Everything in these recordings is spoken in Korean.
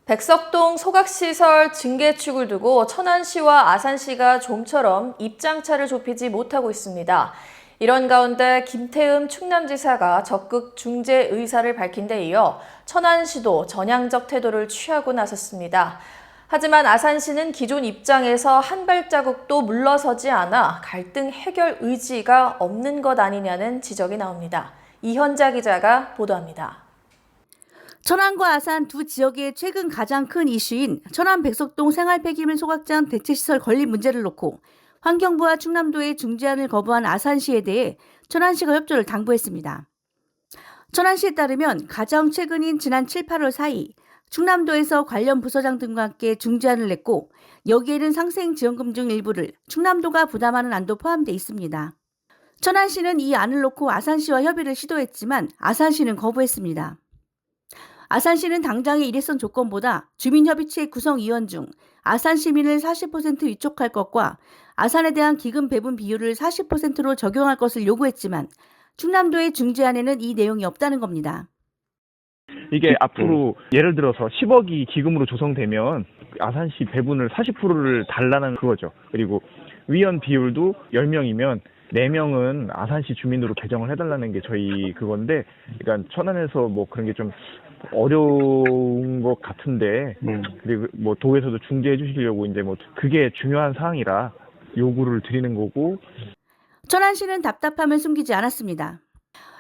백석동 소각시설 증개축을 두고 천안시와 아산시가 좀처럼 입장차를 좁히지 못하고 있습니다. 이런 가운데 김태흠 충남지사가 적극 중재 의사를 밝힌 데 이어 천안시도 전향적 태도를 취하고 나섰습니다. 하지만 아산시는 기존 입장에서 한 발자국도 물러서지 않아 갈등 해결 의지가 없는 것 아니냐는 지적이 나옵니다. 이현자 기자가 보도합니다. 천안과 아산 두 지역의 최근 가장 큰 이슈인 천안 백석동 생활 폐기물 소각장 대체시설 건립 문제를 놓고 환경부와 충남도의 중재안을 거부한 아산시에 대해 천안시가 협조를 당부했습니다. 천안시에 따르면 가장 최근인 지난 7, 8월 사이 충남도에서 관련 부서장 등과 함께 중재안을 냈고 여기에는 상생지원금 중 일부를 충남도가 부담하는 안도 포함돼 있습니다. 천안시는 이 안을 놓고 아산시와 협의를 시도했지만 아산시는 거부했습니다. 아산시는 당장의 일회성 조건보다 주민협의체 구성위원 중 아산 시민을 40% 위촉할 것과 아산에 대한 기금 배분 비율을 40%로 적용할 것을 요구했지만 충남도의 중재안에는 이 내용이 없다는 겁니다. 이게 앞으로 예를 들어서 10억이 기금으로 조성되면 아산시 배분을 40%를 달라는 그거죠. 그리고 위원 비율도 10명이면 4명은 아산시 주민으로 개정을 해달라는 게 저희 그건데, 그러니까 천안에서 뭐 그런 게 좀 어려운 것 같은데, 그리고 뭐 도에서도 중재해 주시려고 이제 뭐 그게 중요한 사항이라 요구를 드리는 거고. 천안시는 답답함을 숨기지 않았습니다.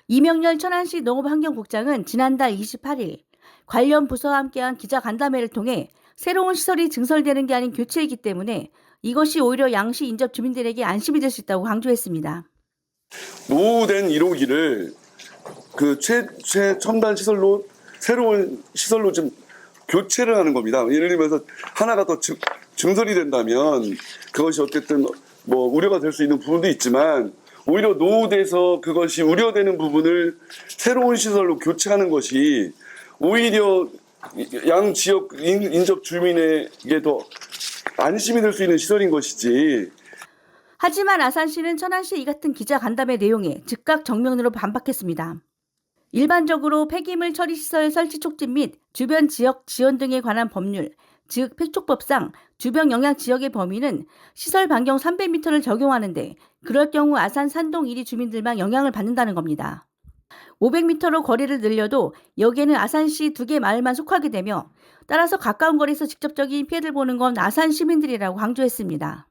이명렬 천안시 농업환경국장은 지난달 28일 관련 부서와 함께한 기자간담회를 통해 새로운 시설이 증설되는 게 아닌 교체이기 때문에 이것이 오히려 양시 인접 주민들에게 안심이 될 수 있다고 강조했습니다. 노후된 1호기를 그 최첨단 시설로 새로운 시설로 좀 교체를 하는 겁니다. 예를 들면서 하나가 더 증설이 된다면 그것이 어쨌든 뭐 우려가 될 수 있는 부분도 있지만 오히려 노후돼서 그것이 우려되는 부분을 새로운 시설로 교체하는 것이 오히려 양 지역 인접 주민에게 더 안심이 될 수 있는 시설인 것이지. 하지만 아산시는 천안시의 이 같은 기자간담회 내용에 즉각 정면으로 반박했습니다. 일반적으로 폐기물 처리시설 설치 촉진 및 주변 지역 지원 등에 관한 법률, 즉 폐촉법상 주변 영향 지역의 범위는 시설 반경 300m를 적용하는데 그럴 경우 아산 산동 1위 주민들만 영향을 받는다는 겁니다. 500m로 거리를 늘려도 여기에는 아산시 2개 마을만 속하게 되며 따라서 가까운 거리에서 직접적인 피해를 보는 건 아산 시민들이라고 강조했습니다.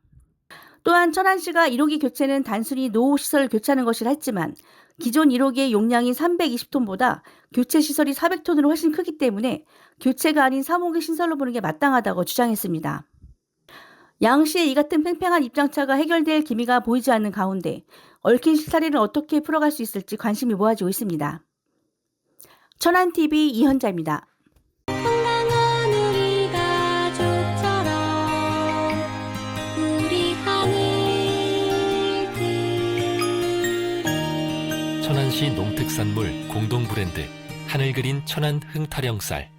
또한 천안시가 1호기 교체는 단순히 노후시설을 교체하는 것이라 했지만 기존 1호기의 용량이 320톤보다 교체 시설이 400톤으로 훨씬 크기 때문에 교체가 아닌 3호기 신설로 보는 게 마땅하다고 주장했습니다. 양시의 이 같은 팽팽한 입장차가 해결될 기미가 보이지 않는 가운데 얽힌 실타래를 어떻게 풀어갈 수 있을지 관심이 모아지고 있습니다. 천안TV 이현자입니다. 천안시 농특산물 공동 브랜드 하늘 그린 천안 흥타령쌀.